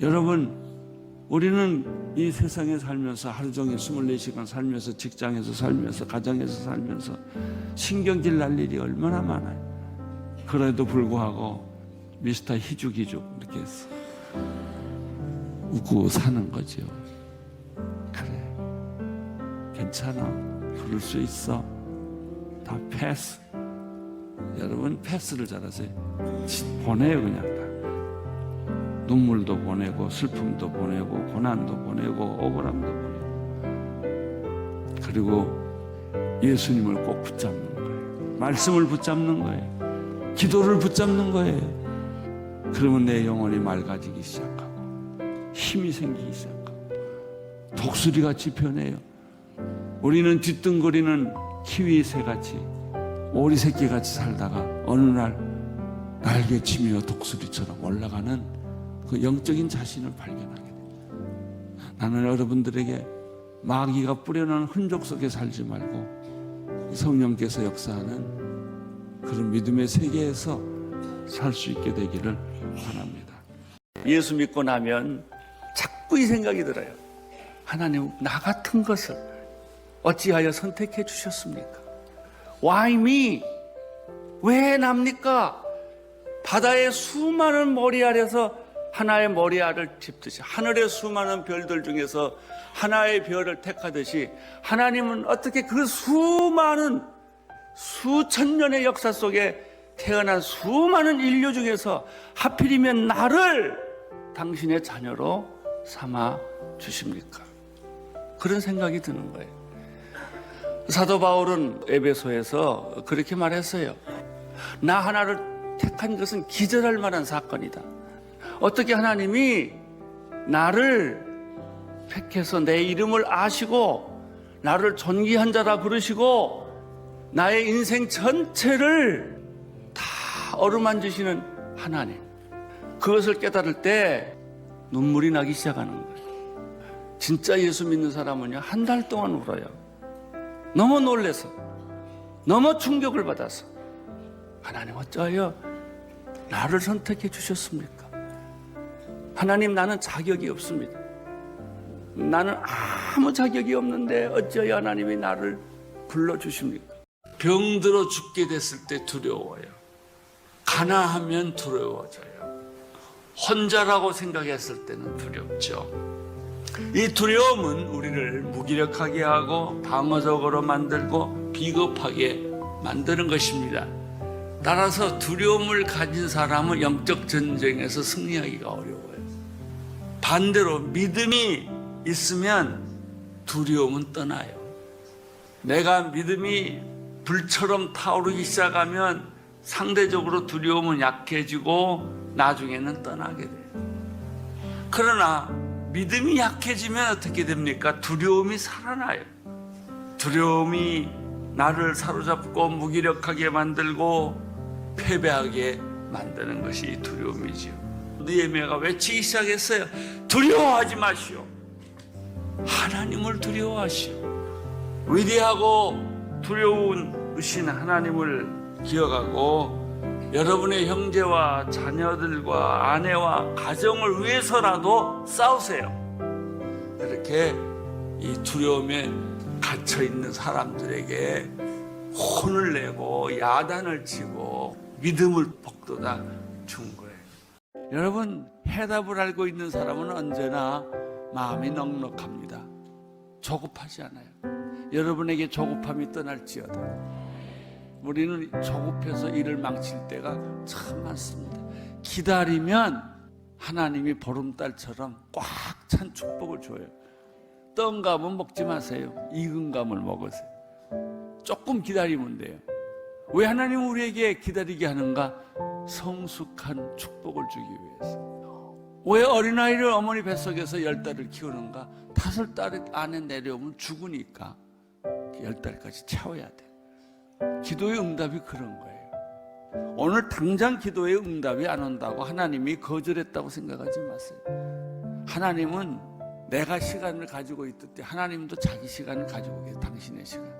여러분, 우리는 이 세상에 살면서 하루 종일 24시간 살면서, 직장에서 살면서, 가정에서 살면서 신경질 날 일이 얼마나 많아요. 그래도 불구하고 미스터 희죽희죽 이렇게 해서 웃고 사는 거죠. 그래, 괜찮아, 그럴 수 있어, 다 패스. 여러분, 패스를 잘하세요. 보내요. 그냥 다 눈물도 보내고, 슬픔도 보내고, 고난도 보내고, 억울함도 보내고, 그리고 예수님을 꼭 붙잡는 거예요. 말씀을 붙잡는 거예요. 기도를 붙잡는 거예요. 그러면 내 영혼이 맑아지기 시작하고 힘이 생기기 시작하고 독수리같이 변해요. 우리는 뒤뚱거리는 키위새같이, 오리새끼같이 살다가 어느 날 날개치며 독수리처럼 올라가는 그 영적인 자신을 발견하게 돼요. 나는 여러분들에게 마귀가 뿌려놓은 흔적 속에 살지 말고 성령께서 역사하는 그런 믿음의 세계에서 살 수 있게 되기를 바랍니다. 예수 믿고 나면 자꾸 이 생각이 들어요. 하나님, 나 같은 것을 어찌하여 선택해 주셨습니까? Why me? 왜 납니까? 바다의 수많은 머리알에서 하나의 머리알을 집듯이, 하늘의 수많은 별들 중에서 하나의 별을 택하듯이 하나님은 어떻게 그 수많은 수천 년의 역사 속에 태어난 수많은 인류 중에서 하필이면 나를 당신의 자녀로 삼아 주십니까? 그런 생각이 드는 거예요. 사도 바울은 에베소에서 그렇게 말했어요. 나 하나를 택한 것은 기절할 만한 사건이다. 어떻게 하나님이 나를 택해서 내 이름을 아시고 나를 존귀한 자라 부르시고 나의 인생 전체를 다 어루만지시는 하나님, 그것을 깨달을 때 눈물이 나기 시작하는 거예요. 진짜 예수 믿는 사람은요, 한 달 동안 울어요. 너무 놀라서, 너무 충격을 받아서. 하나님, 어쩌여 나를 선택해 주셨습니까? 하나님, 나는 자격이 없습니다. 나는 아무 자격이 없는데 어찌하여 하나님이 나를 불러주십니까? 병들어 죽게 됐을 때 두려워요. 가난하면 두려워져요. 혼자라고 생각했을 때는 두렵죠. 이 두려움은 우리를 무기력하게 하고 방어적으로 만들고 비겁하게 만드는 것입니다. 따라서 두려움을 가진 사람은 영적 전쟁에서 승리하기가 어려워요. 반대로 믿음이 있으면 두려움은 떠나요. 내가 믿음이 불처럼 타오르기 시작하면 상대적으로 두려움은 약해지고 나중에는 떠나게 돼요. 그러나 믿음이 약해지면 어떻게 됩니까? 두려움이 살아나요. 두려움이 나를 사로잡고 무기력하게 만들고 패배하게 만드는 것이 두려움이지요. 느헤미야가 외치기 시작했어요. 두려워하지 마시오. 하나님을 두려워하시오. 위대하고 두려우신 하나님을 기억하고 여러분의 형제와 자녀들과 아내와 가정을 위해서라도 싸우세요. 이렇게 이 두려움에 갇혀있는 사람들에게 혼을 내고 야단을 치고 믿음을 북돋아 준 거예요. 여러분, 해답을 알고 있는 사람은 언제나 마음이 넉넉합니다. 조급하지 않아요. 여러분에게 조급함이 떠날지어다. 우리는 조급해서 일을 망칠 때가 참 많습니다. 기다리면 하나님이 보름달처럼 꽉 찬 축복을 줘요. 떡감은 먹지 마세요. 익은 감을 먹으세요. 조금 기다리면 돼요. 왜 하나님은 우리에게 기다리게 하는가? 성숙한 축복을 주기 위해서. 왜 어린아이를 어머니 뱃속에서 10달을 키우는가? 5달 안에 내려오면 죽으니까 10달까지 채워야 돼. 기도의 응답이 그런 거예요. 오늘 당장 기도의 응답이 안 온다고 하나님이 거절했다고 생각하지 마세요. 하나님은 내가 시간을 가지고 있을 때 하나님도 자기 시간을 가지고 계세요. 당신의 시간.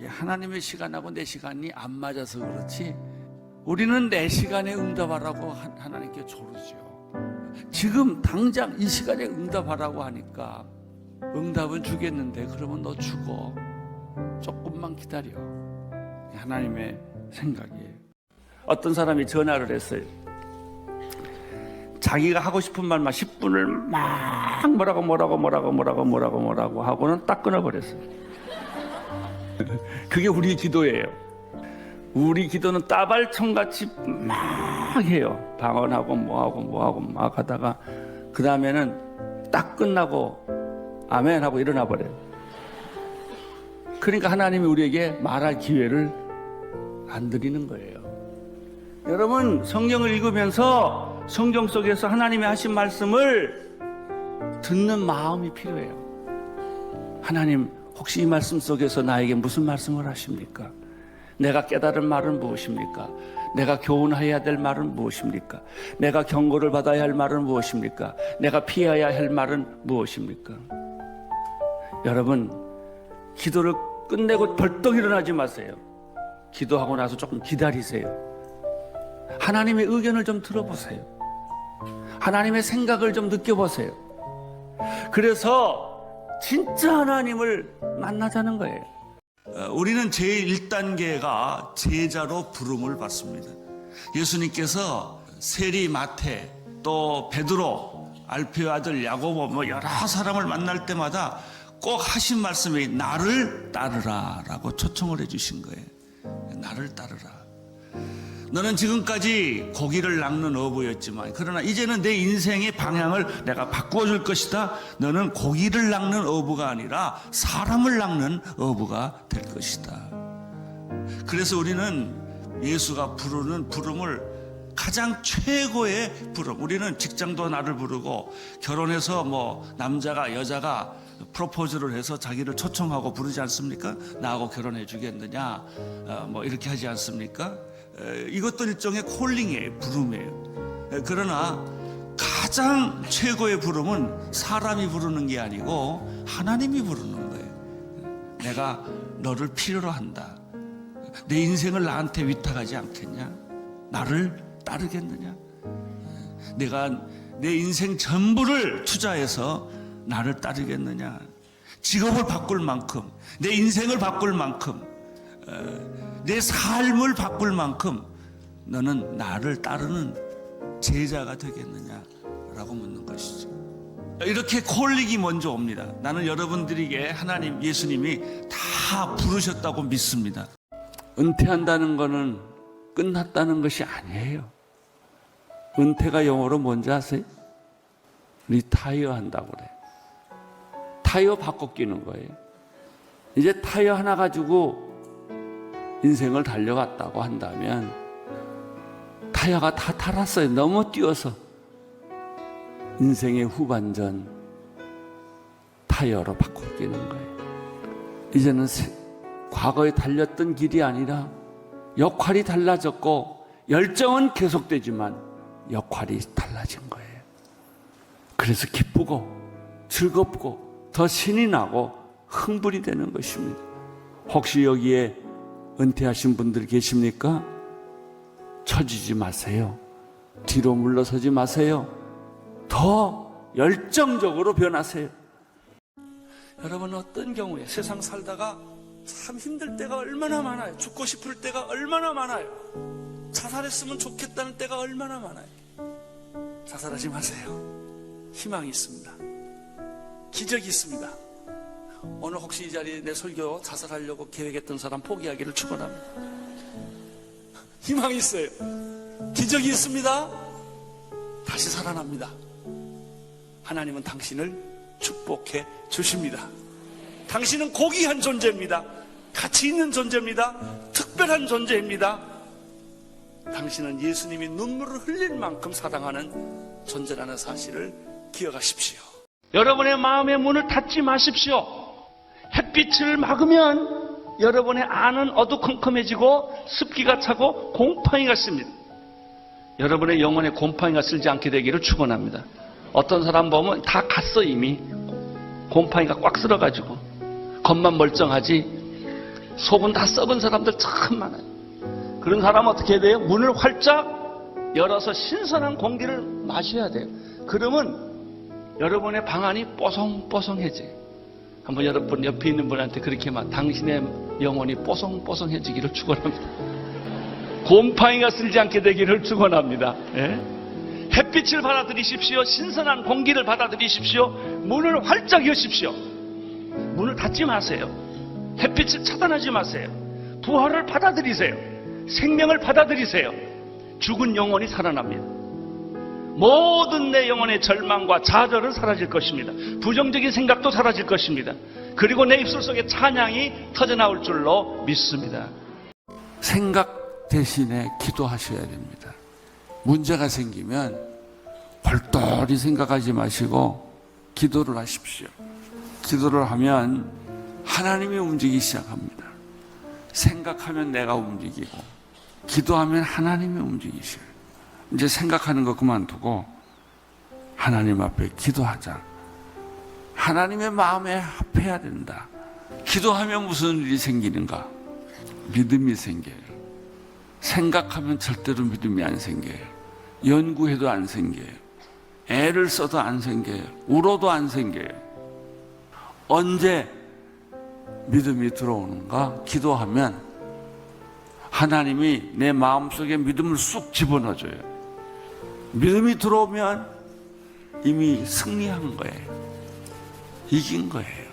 하나님의 시간하고 내 시간이 안 맞아서 그렇지 우리는 내 시간에 응답하라고 하나님께 조르죠. 지금 당장 이 시간에 응답하라고 하니까 응답은 주겠는데 그러면 너 죽어. 조금만 기다려. 하나님의 생각이에요. 어떤 사람이 전화를 했어요. 자기가 하고 싶은 말만 10분을 막 뭐라고 하고는 딱 끊어버렸어요. 그게 우리 기도예요. 우리 기도는 따발총같이 막 해요. 방언하고 뭐하고 막 하다가 그 다음에는 딱 끝나고 아멘 하고 일어나 버려요. 그러니까 하나님이 우리에게 말할 기회를 안 드리는 거예요. 여러분, 성경을 읽으면서 성경 속에서 하나님이 하신 말씀을 듣는 마음이 필요해요. 하나님, 혹시 이 말씀 속에서 나에게 무슨 말씀을 하십니까? 내가 깨달은 말은 무엇입니까? 내가 교훈해야 될 말은 무엇입니까? 내가 경고를 받아야 할 말은 무엇입니까? 내가 피해야 할 말은 무엇입니까? 여러분, 기도를 끝내고 벌떡 일어나지 마세요. 기도하고 나서 조금 기다리세요. 하나님의 의견을 좀 들어보세요. 하나님의 생각을 좀 느껴보세요. 그래서 진짜 하나님을 만나자는 거예요. 우리는 제1단계가 제자로 부름을 받습니다. 예수님께서 세리, 마태, 또 베드로, 알페의 아들 야고보 여러 사람을 만날 때마다 꼭 하신 말씀이 나를 따르라 라고 초청을 해주신 거예요. 나를 따르라. 너는 지금까지 고기를 낚는 어부였지만 그러나 이제는 내 인생의 방향을 내가 바꾸어 줄 것이다. 너는 고기를 낚는 어부가 아니라 사람을 낚는 어부가 될 것이다. 그래서 우리는 예수가 부르는 부름을 가장 최고의 부름. 우리는 직장도 나를 부르고 결혼해서 남자가 여자가 프로포즈를 해서 자기를 초청하고 부르지 않습니까? 나하고 결혼해 주겠느냐? 이렇게 하지 않습니까? 이것도 일종의 콜링이에요. 부름이에요. 그러나 가장 최고의 부름은 사람이 부르는 게 아니고 하나님이 부르는 거예요. 내가 너를 필요로 한다. 내 인생을 나한테 위탁하지 않겠냐? 나를 따르겠느냐? 내가 내 인생 전부를 투자해서 나를 따르겠느냐? 직업을 바꿀 만큼, 내 인생을 바꿀 만큼, 내 삶을 바꿀 만큼 너는 나를 따르는 제자가 되겠느냐라고 묻는 것이죠. 이렇게 콜링이 먼저 옵니다. 나는 여러분들에게 하나님, 예수님이 다 부르셨다고 믿습니다. 은퇴한다는 것은 끝났다는 것이 아니에요. 은퇴가 영어로 뭔지 아세요? 리타이어 한다고 그래요. 타이어 바꿔 끼는 거예요. 이제 타이어 하나 가지고 인생을 달려갔다고 한다면 타이어가 다 닳았어요. 너무 뛰어서. 인생의 후반전 타이어로 바꿔 끼는 거예요. 이제는 과거에 달렸던 길이 아니라 역할이 달라졌고 열정은 계속되지만 역할이 달라진 거예요. 그래서 기쁘고 즐겁고 더 신이 나고 흥분이 되는 것입니다. 혹시 여기에 은퇴하신 분들 계십니까? 처지지 마세요. 뒤로 물러서지 마세요. 더 열정적으로 변하세요. 여러분, 어떤 경우에 세상 살다가 참 힘들 때가 얼마나 많아요. 죽고 싶을 때가 얼마나 많아요. 자살했으면 좋겠다는 때가 얼마나 많아요. 자살하지 마세요. 희망이 있습니다. 기적이 있습니다. 오늘 혹시 이 자리에 내 설교 자살하려고 계획했던 사람 포기하기를 축원합니다. 희망이 있어요. 기적이 있습니다. 다시 살아납니다. 하나님은 당신을 축복해 주십니다. 당신은 고귀한 존재입니다. 가치 있는 존재입니다. 특별한 존재입니다. 당신은 예수님이 눈물을 흘릴 만큼 사랑하는 존재라는 사실을 기억하십시오. 여러분의 마음의 문을 닫지 마십시오. 햇빛을 막으면 여러분의 안은 어두컴컴해지고 습기가 차고 곰팡이가 씁니다. 여러분의 영혼에 곰팡이가 쓸지 않게 되기를 축원합니다. 어떤 사람 보면 다 갔어. 이미 곰팡이가 꽉 쓸어가지고 겉만 멀쩡하지 속은 다 썩은 사람들 참 많아요. 그런 사람은 어떻게 해야 돼요? 문을 활짝 열어서 신선한 공기를 마셔야 돼요. 그러면 여러분의 방안이 뽀송뽀송해져요. 한번 여러분 옆에 있는 분한테 그렇게 막 당신의 영혼이 뽀송뽀송해지기를 축원합니다. 곰팡이가 쓸지 않게 되기를 축원합니다. 예? 햇빛을 받아들이십시오. 신선한 공기를 받아들이십시오. 문을 활짝 여십시오. 문을 닫지 마세요. 햇빛을 차단하지 마세요. 부활을 받아들이세요. 생명을 받아들이세요. 죽은 영혼이 살아납니다. 모든 내 영혼의 절망과 좌절은 사라질 것입니다. 부정적인 생각도 사라질 것입니다. 그리고 내 입술 속에 찬양이 터져나올 줄로 믿습니다. 생각 대신에 기도하셔야 됩니다. 문제가 생기면 골똘히 생각하지 마시고 기도를 하십시오. 기도를 하면 하나님이 움직이기 시작합니다. 생각하면 내가 움직이고 기도하면 하나님이 움직이셔요. 이제 생각하는 거 그만두고 하나님 앞에 기도하자. 하나님의 마음에 합해야 된다. 기도하면 무슨 일이 생기는가? 믿음이 생겨요. 생각하면 절대로 믿음이 안 생겨요. 연구해도 안 생겨요. 애를 써도 안 생겨요. 울어도 안 생겨요. 언제 믿음이 들어오는가? 기도하면 하나님이 내 마음속에 믿음을 쑥 집어넣어줘요. 믿음이 들어오면 이미 승리한 거예요. 이긴 거예요.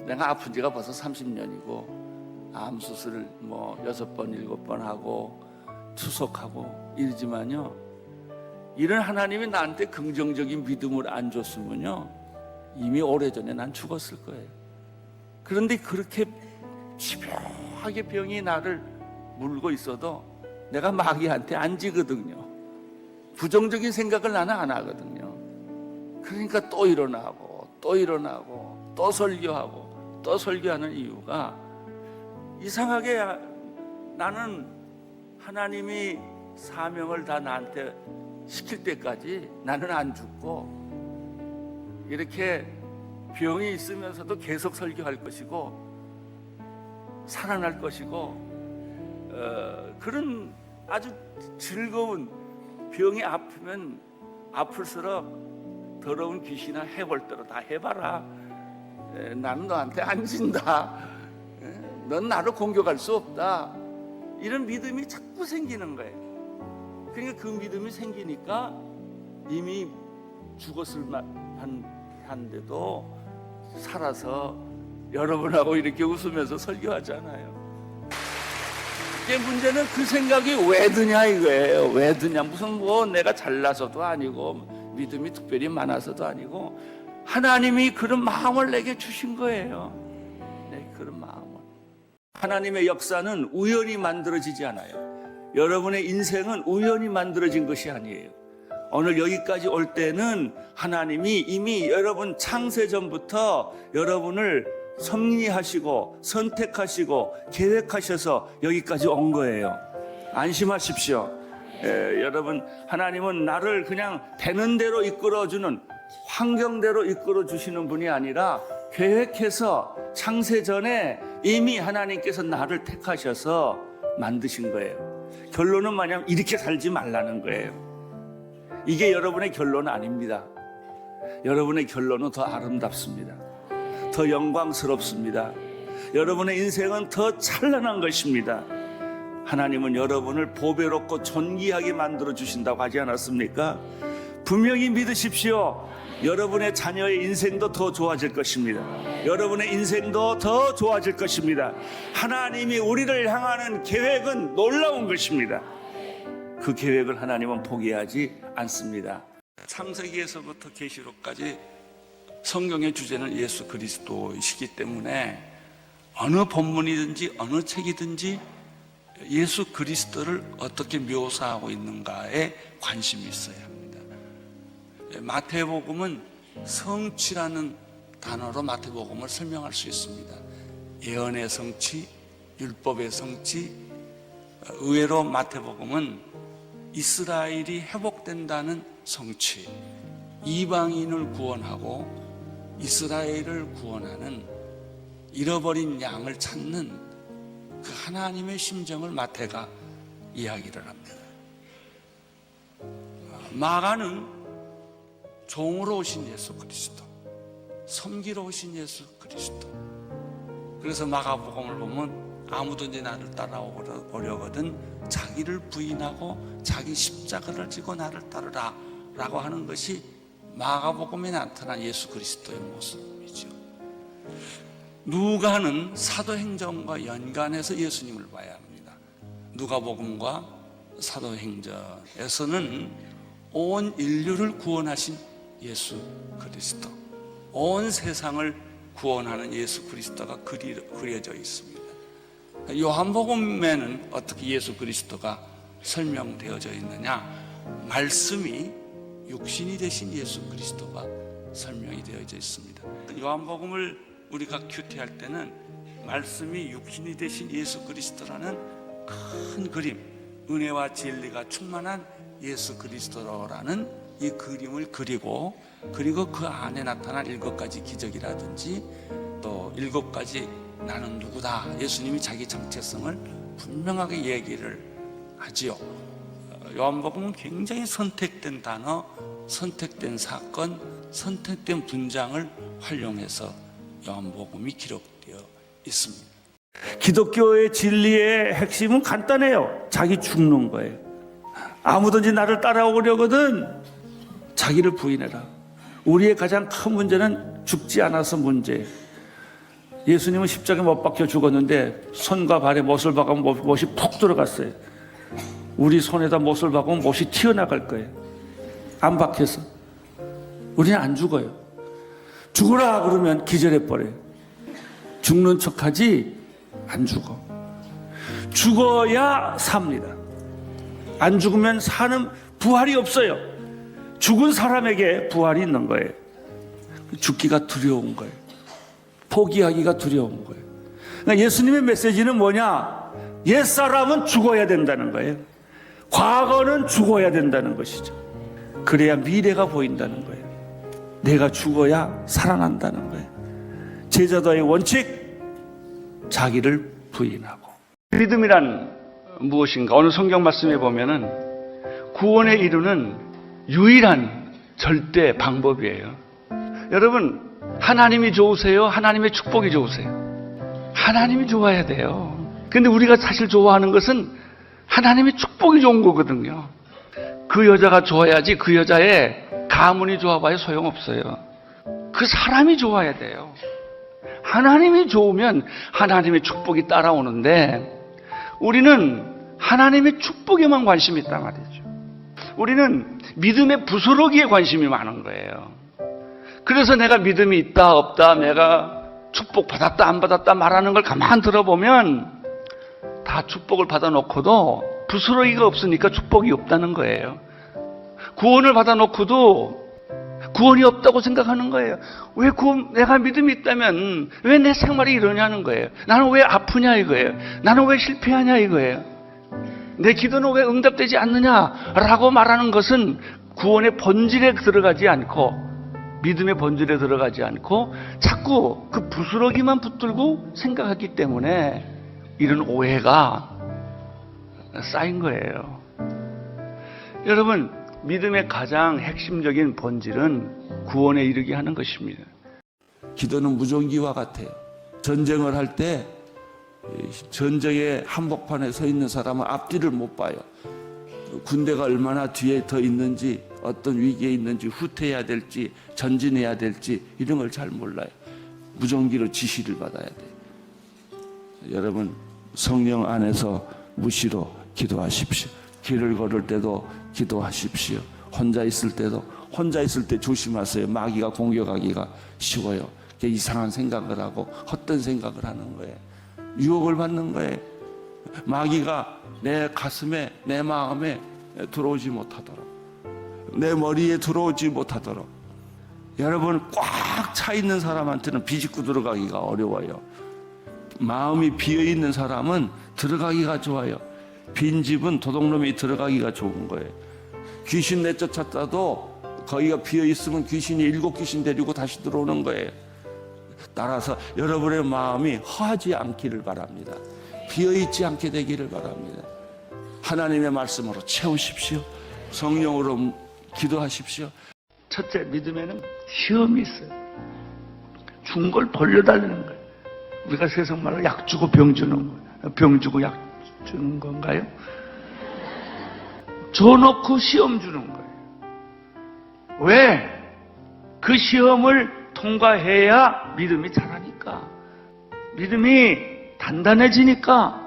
내가 아픈 지가 벌써 30년이고 암 수술을 6번, 7번 하고 투석하고 이러지만요, 이런 하나님이 나한테 긍정적인 믿음을 안 줬으면요 이미 오래전에 난 죽었을 거예요. 그런데 그렇게 집요하게 병이 나를 물고 있어도 내가 마귀한테 안 지거든요. 부정적인 생각을 나는 안 하거든요. 그러니까 또 일어나고 또 일어나고 또 설교하고 또 설교하는 이유가, 이상하게 나는 하나님이 사명을 다 나한테 시킬 때까지 나는 안 죽고 이렇게 병이 있으면서도 계속 설교할 것이고 살아날 것이고 그런 아주 즐거운, 병이 아프면 아플수록 더러운 귀신이나 해골대로 다 해봐라. 나는 너한테 안 진다. 넌 나를 공격할 수 없다. 이런 믿음이 자꾸 생기는 거예요. 그러니까 그 믿음이 생기니까 이미 죽었을 만한데도 살아서 여러분하고 이렇게 웃으면서 설교하잖아요. 문제는 그 생각이 왜 드냐 이거예요. 왜 드냐? 무슨 내가 잘나서도 아니고 믿음이 특별히 많아서도 아니고 하나님이 그런 마음을 내게 주신 거예요. 네, 그런 마음을. 하나님의 역사는 우연히 만들어지지 않아요. 여러분의 인생은 우연히 만들어진 것이 아니에요. 오늘 여기까지 올 때는 하나님이 이미 여러분 창세전부터 여러분을 섭리하시고 선택하시고 계획하셔서 여기까지 온 거예요. 안심하십시오. 여러분, 하나님은 나를 그냥 되는 대로 이끌어주는, 환경대로 이끌어주시는 분이 아니라 계획해서 창세전에 이미 하나님께서 나를 택하셔서 만드신 거예요. 결론은 뭐냐면 이렇게 살지 말라는 거예요. 이게 여러분의 결론은 아닙니다. 여러분의 결론은 더 아름답습니다. 더 영광스럽습니다. 여러분의 인생은 더 찬란한 것입니다. 하나님은 여러분을 보배롭고 존귀하게 만들어 주신다고 하지 않았습니까? 분명히 믿으십시오. 여러분의 자녀의 인생도 더 좋아질 것입니다. 여러분의 인생도 더 좋아질 것입니다. 하나님이 우리를 향하는 계획은 놀라운 것입니다. 그 계획을 하나님은 포기하지 않습니다. 창세기에서부터 계시록까지 성경의 주제는 예수 그리스도이시기 때문에 어느 본문이든지 어느 책이든지 예수 그리스도를 어떻게 묘사하고 있는가에 관심이 있어야 합니다. 마태복음은 성취라는 단어로 마태복음을 설명할 수 있습니다. 예언의 성취, 율법의 성취. 의외로 마태복음은 이스라엘이 회복된다는 성취, 이방인을 구원하고 이스라엘을 구원하는, 잃어버린 양을 찾는 그 하나님의 심정을 마태가 이야기를 합니다. 마가는 종으로 오신 예수 그리스도, 섬기러 오신 예수 그리스도. 그래서 마가복음을 보면 아무든지 나를 따라오려거든 자기를 부인하고 자기 십자가를 지고 나를 따르라 라고 하는 것이 마가복음에 나타난 예수 그리스도의 모습이죠. 누가는 사도행전과 연관해서 예수님을 봐야 합니다. 누가복음과 사도행전에서는 온 인류를 구원하신 예수 그리스도, 온 세상을 구원하는 예수 그리스도가 그려져 있습니다. 요한복음에는 어떻게 예수 그리스도가 설명되어져 있느냐? 말씀이 육신이 되신 예수 그리스도가 설명이 되어져 있습니다. 요한복음을 우리가 큐티할 때는 말씀이 육신이 되신 예수 그리스도라는 큰 그림, 은혜와 진리가 충만한 예수 그리스도라는 이 그림을 그리고 그 안에 나타난 7가지 기적이라든지 또 7가지 나는 누구다, 예수님이 자기 정체성을 분명하게 얘기를 하지요. 요한복음은 굉장히 선택된 단어, 선택된 사건, 선택된 분장을 활용해서 요한복음이 기록되어 있습니다. 기독교의 진리의 핵심은 간단해요. 자기 죽는 거예요. 아무든지 나를 따라오려거든 자기를 부인해라. 우리의 가장 큰 문제는 죽지 않아서 문제예요. 예수님은 십자가에 못 박혀 죽었는데 손과 발에 못을 박으면 못이 푹 들어갔어요. 우리 손에다 못을 박으면 못이 튀어나갈 거예요. 안 박혀서. 우리는 안 죽어요. 죽어라 그러면 기절해버려요. 죽는 척하지 안 죽어. 죽어야 삽니다. 안 죽으면 사는 부활이 없어요. 죽은 사람에게 부활이 있는 거예요. 죽기가 두려운 거예요. 포기하기가 두려운 거예요. 그러니까 예수님의 메시지는 뭐냐? 옛사람은 죽어야 된다는 거예요. 과거는 죽어야 된다는 것이죠. 그래야 미래가 보인다는 거예요. 내가 죽어야 살아난다는 거예요. 제자도의 원칙, 자기를 부인하고. 믿음이란 무엇인가? 어느 성경 말씀에 보면은 구원에 이루는 유일한 절대 방법이에요. 여러분, 하나님이 좋으세요? 하나님의 축복이 좋으세요? 하나님이 좋아야 돼요. 근데 우리가 사실 좋아하는 것은 하나님의 축복이 좋은 거거든요. 그 여자가 좋아야지 그 여자의 가문이 좋아봐야 소용없어요. 그 사람이 좋아야 돼요. 하나님이 좋으면 하나님의 축복이 따라오는데 우리는 하나님의 축복에만 관심이 있단 말이죠. 우리는 믿음의 부스러기에 관심이 많은 거예요. 그래서 내가 믿음이 있다 없다, 내가 축복 받았다 안 받았다 말하는 걸 가만 들어보면 다 축복을 받아놓고도 부스러기가 없으니까 축복이 없다는 거예요. 구원을 받아놓고도 구원이 없다고 생각하는 거예요. 왜 내가 믿음이 있다면 왜 내 생활이 이러냐는 거예요. 나는 왜 아프냐 이거예요. 나는 왜 실패하냐 이거예요. 내 기도는 왜 응답되지 않느냐라고 말하는 것은 구원의 본질에 들어가지 않고 믿음의 본질에 들어가지 않고 자꾸 그 부스러기만 붙들고 생각하기 때문에 이런 오해가 쌓인 거예요. 여러분, 믿음의 가장 핵심적인 본질은 구원에 이르게 하는 것입니다. 기도는 무전기와 같아요. 전쟁을 할 때 전쟁의 한복판에 서 있는 사람은 앞뒤를 못 봐요. 군대가 얼마나 뒤에 더 있는지, 어떤 위기에 있는지, 후퇴해야 될지, 전진해야 될지 이런 걸 잘 몰라요. 무전기로 지시를 받아야 돼요. 여러분, 성령 안에서 무시로 기도하십시오. 길을 걸을 때도 기도하십시오. 혼자 있을 때 조심하세요. 마귀가 공격하기가 쉬워요. 이상한 생각을 하고 헛된 생각을 하는 거예요. 유혹을 받는 거예요. 마귀가 내 가슴에, 내 마음에 들어오지 못하도록, 내 머리에 들어오지 못하도록. 여러분, 꽉 차 있는 사람한테는 비집고 들어가기가 어려워요. 마음이 비어있는 사람은 들어가기가 좋아요. 빈 집은 도둑놈이 들어가기가 좋은 거예요. 귀신 내쫓았다도 거기가 비어있으면 귀신이 7귀신 데리고 다시 들어오는 거예요. 따라서 여러분의 마음이 허하지 않기를 바랍니다. 비어있지 않게 되기를 바랍니다. 하나님의 말씀으로 채우십시오. 성령으로 기도하십시오. 첫째, 믿음에는 시험이 있어요. 준 걸 돌려달라는 거예요. 우리가 세상 말로 약 주고 병 주는 거예요. 병 주고 약 주는 건가요? 줘놓고 시험 주는 거예요. 왜? 그 시험을 통과해야 믿음이 자라니까. 믿음이 단단해지니까.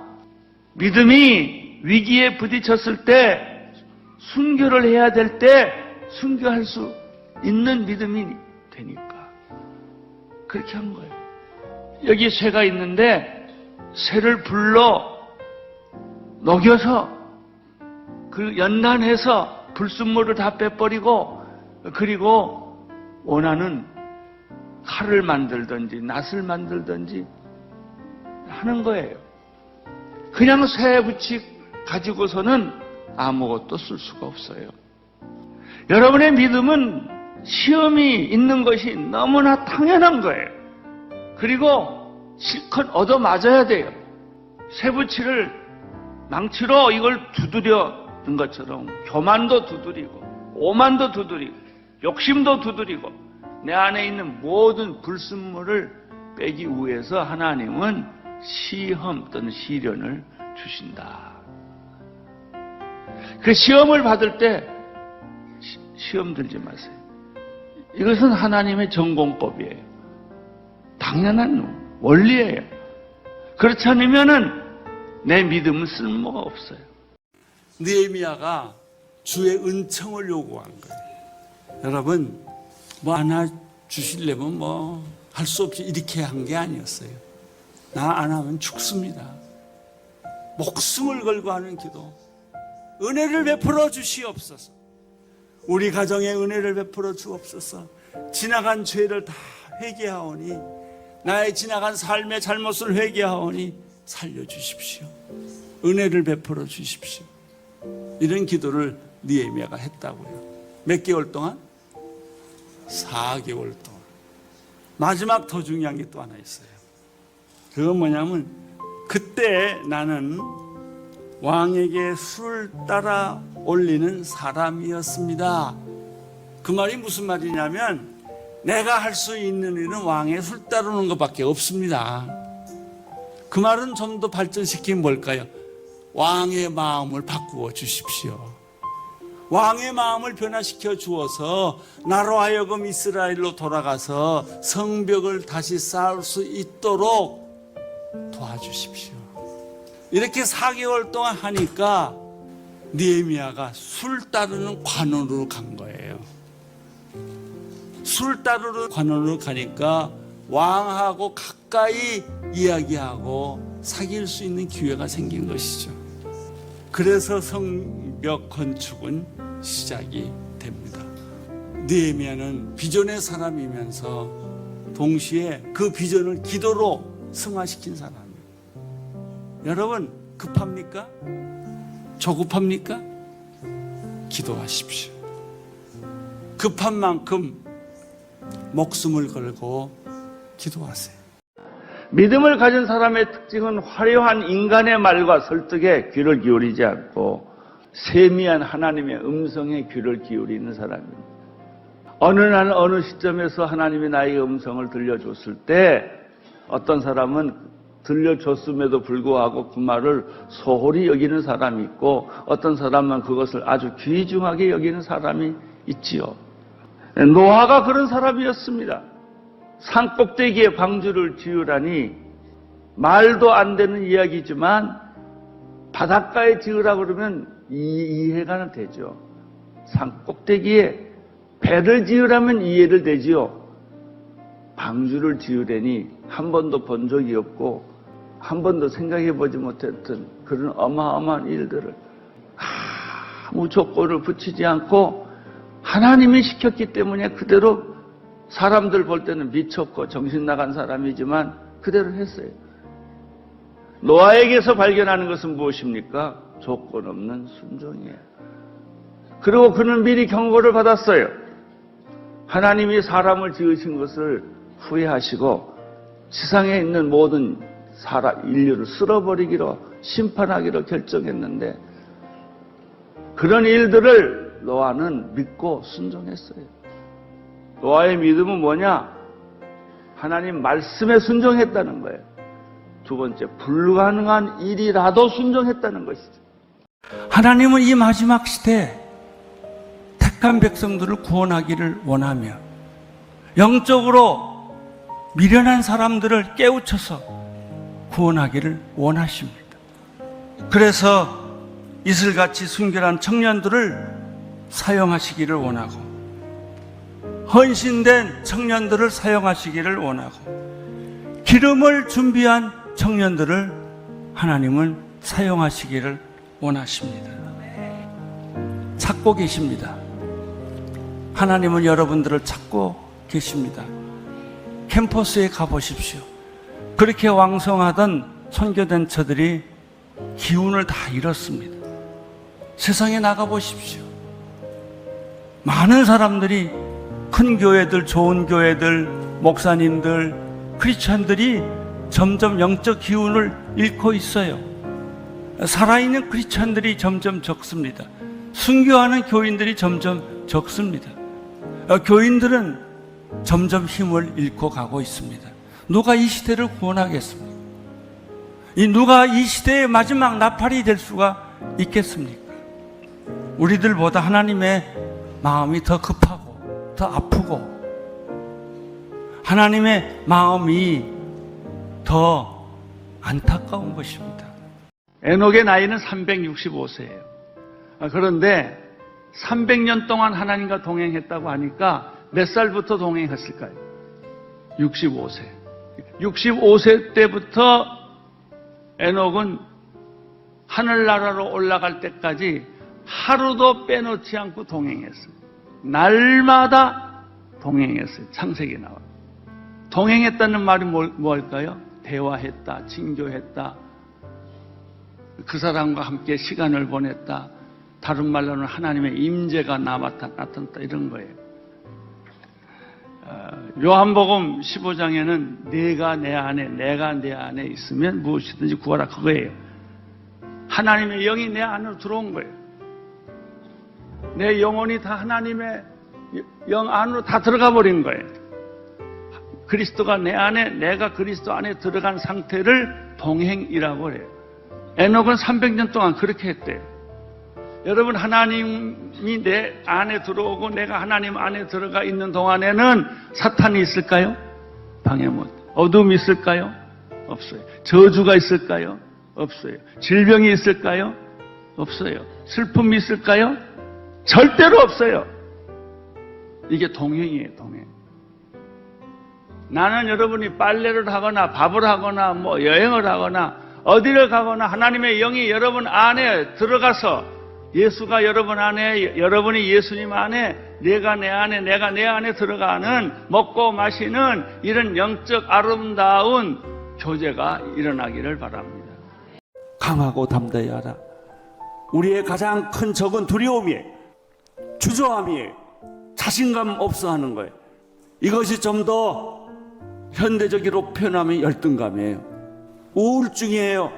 믿음이 위기에 부딪혔을 때 순교를 해야 될 때 순교할 수 있는 믿음이 되니까. 그렇게 한 거예요. 여기 쇠가 있는데 쇠를 불러 녹여서 그 연단해서 불순물을 다 빼버리고 그리고 원하는 칼을 만들든지 낫을 만들든지 하는 거예요. 그냥 쇠 붙이 가지고서는 아무것도 쓸 수가 없어요. 여러분의 믿음은 시험이 있는 것이 너무나 당연한 거예요. 그리고 실컷 얻어맞아야 돼요. 쇠붙이를 망치로 이걸 두드려는 것처럼 교만도 두드리고 오만도 두드리고 욕심도 두드리고 내 안에 있는 모든 불순물을 빼기 위해서 하나님은 시험 또는 시련을 주신다. 그 시험을 받을 때 시험 들지 마세요. 이것은 하나님의 전공법이에요. 당연한 원리예요. 그렇지 않으면은 내 믿음은 쓸모가 없어요. 느헤미야가 주의 은총을 요구한 거예요. 여러분, 뭐 하나 주시려면 뭐 할 수 없이 이렇게 한 게 아니었어요. 나 안 하면 죽습니다. 목숨을 걸고 하는 기도. 은혜를 베풀어 주시옵소서. 우리 가정에 은혜를 베풀어 주옵소서. 지나간 죄를 다 회개하오니 나의 지나간 삶의 잘못을 회개하오니 살려주십시오. 은혜를 베풀어 주십시오. 이런 기도를 느헤미야가 했다고요. 몇 개월 동안? 4개월 동안. 마지막 더 중요한 게 또 하나 있어요. 그건 뭐냐면 그때 나는 왕에게 술을 따라 올리는 사람이었습니다. 그 말이 무슨 말이냐면 내가 할 수 있는 일은 왕에 술 따르는 것밖에 없습니다. 그 말은 좀 더 발전시키면 뭘까요? 왕의 마음을 바꾸어 주십시오. 왕의 마음을 변화시켜 주어서 나로 하여금 이스라엘로 돌아가서 성벽을 다시 쌓을 수 있도록 도와주십시오. 이렇게 4개월 동안 하니까 느헤미야가 술 따르는 관원으로 간 거예요. 술 따르는 관원으로 가니까 왕하고 가까이 이야기하고 사귈 수 있는 기회가 생긴 것이죠. 그래서 성벽 건축은 시작이 됩니다. 느헤미야는 비전의 사람이면서 동시에 그 비전을 기도로 승화시킨 사람이에요. 여러분, 급합니까? 조급합니까? 기도하십시오. 급한 만큼 목숨을 걸고 기도하세요. 믿음을 가진 사람의 특징은 화려한 인간의 말과 설득에 귀를 기울이지 않고 세미한 하나님의 음성에 귀를 기울이는 사람입니다. 어느 날 어느 시점에서 하나님이 나에게 음성을 들려줬을 때 어떤 사람은 들려줬음에도 불구하고 그 말을 소홀히 여기는 사람이 있고 어떤 사람은 그것을 아주 귀중하게 여기는 사람이 있지요. 노아가 그런 사람이었습니다. 산 꼭대기에 방주를 지으라니 말도 안 되는 이야기지만 바닷가에 지으라 그러면 이해가 되죠. 산 꼭대기에 배를 지으라면 이해를 되지요. 방주를 지으려니 한 번도 본 적이 없고 한 번도 생각해 보지 못했던 그런 어마어마한 일들을 아무 조건을 붙이지 않고 하나님이 시켰기 때문에 그대로 사람들 볼 때는 미쳤고 정신 나간 사람이지만 그대로 했어요. 노아에게서 발견하는 것은 무엇입니까? 조건 없는 순종이에요. 그리고 그는 미리 경고를 받았어요. 하나님이 사람을 지으신 것을 후회하시고 세상에 있는 모든 인류를 쓸어버리기로 심판하기로 결정했는데 그런 일들을 노아는 믿고 순종했어요. 노아의 믿음은 뭐냐? 하나님 말씀에 순종했다는 거예요. 두 번째, 불가능한 일이라도 순종했다는 것이죠. 하나님은 이 마지막 시대에 택한 백성들을 구원하기를 원하며 영적으로 미련한 사람들을 깨우쳐서 구원하기를 원하십니다. 그래서 이슬같이 순결한 청년들을 사용하시기를 원하고 헌신된 청년들을 사용하시기를 원하고 기름을 준비한 청년들을 하나님은 사용하시기를 원하십니다. 찾고 계십니다. 하나님은 여러분들을 찾고 계십니다. 캠퍼스에 가보십시오. 그렇게 왕성하던 선교단체들이 기운을 다 잃었습니다. 세상에 나가보십시오. 많은 사람들이 큰 교회들, 좋은 교회들, 목사님들, 크리스찬들이 점점 영적 기운을 잃고 있어요. 살아있는 크리스찬들이 점점 적습니다. 순교하는 교인들이 점점 적습니다. 교인들은 점점 힘을 잃고 가고 있습니다. 누가 이 시대를 구원하겠습니까? 누가 이 시대의 마지막 나팔이 될 수가 있겠습니까? 우리들보다 하나님의 마음이 더 급하고 더 아프고 하나님의 마음이 더 안타까운 것입니다. 에녹의 나이는 365세예요. 그런데 300년 동안 하나님과 동행했다고 하니까 몇 살부터 동행했을까요? 65세. 65세 때부터 에녹은 하늘나라로 올라갈 때까지 하루도 빼놓지 않고 동행했어요. 날마다 동행했어요. 창세기에 나와요. 동행했다는 말이 뭘까요? 대화했다, 친교했다, 그 사람과 함께 시간을 보냈다. 다른 말로는 하나님의 임재가 나타났다 이런 거예요. 요한복음 15장에는 내가 내 안에 있으면 무엇이든지 구하라 그거예요. 하나님의 영이 내 안으로 들어온 거예요. 내 영혼이 다 하나님의 영 안으로 다 들어가 버린 거예요. 그리스도가 내 안에, 내가 그리스도 안에 들어간 상태를 동행이라고 해요. 에녹은 300년 동안 그렇게 했대요. 여러분, 하나님이 내 안에 들어오고 내가 하나님 안에 들어가 있는 동안에는 사탄이 있을까요? 방해 못. 어둠이 있을까요? 없어요. 저주가 있을까요? 없어요. 질병이 있을까요? 없어요. 슬픔이 있을까요? 절대로 없어요. 이게 동행이에요, 동행. 나는 여러분이 빨래를 하거나 밥을 하거나 뭐 여행을 하거나 어디를 가거나 하나님의 영이 여러분 안에 들어가서 예수가 여러분 안에, 여러분이 예수님 안에, 내가 내 안에, 내가 내 안에 들어가는 먹고 마시는 이런 영적 아름다운 교제가 일어나기를 바랍니다. 강하고 담대히 하라. 우리의 가장 큰 적은 두려움이에요. 주저함이에요. 자신감 없어 하는 거예요. 이것이 좀 더 현대적으로 표현하면 열등감이에요. 우울증이에요.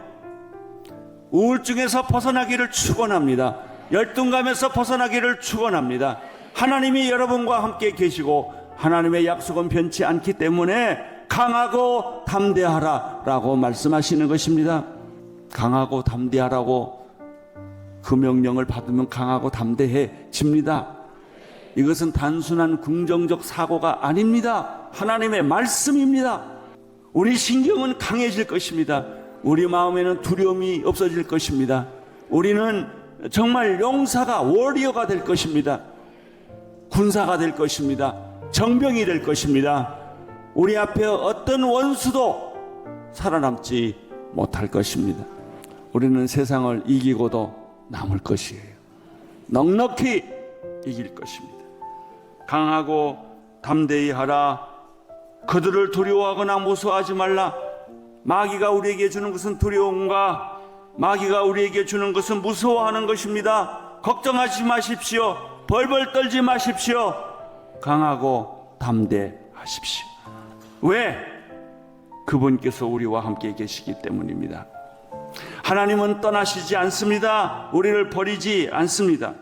우울증에서 벗어나기를 축원합니다. 열등감에서 벗어나기를 축원합니다. 하나님이 여러분과 함께 계시고 하나님의 약속은 변치 않기 때문에 강하고 담대하라라고 말씀하시는 것입니다. 강하고 담대하라고 그 명령을 받으면 강하고 담대해집니다. 이것은 단순한 긍정적 사고가 아닙니다. 하나님의 말씀입니다. 우리 신경은 강해질 것입니다. 우리 마음에는 두려움이 없어질 것입니다. 우리는 정말 용사가, 워리어가 될 것입니다. 군사가 될 것입니다. 정병이 될 것입니다. 우리 앞에 어떤 원수도 살아남지 못할 것입니다. 우리는 세상을 이기고도 남을 것이에요. 넉넉히 이길 것입니다. 강하고 담대히 하라. 그들을 두려워하거나 무서워하지 말라. 마귀가 우리에게 주는 것은 두려움과 마귀가 우리에게 주는 것은 무서워하는 것입니다. 걱정하지 마십시오. 벌벌 떨지 마십시오. 강하고 담대하십시오. 왜? 그분께서 우리와 함께 계시기 때문입니다. 하나님은 떠나시지 않습니다. 우리를 버리지 않습니다.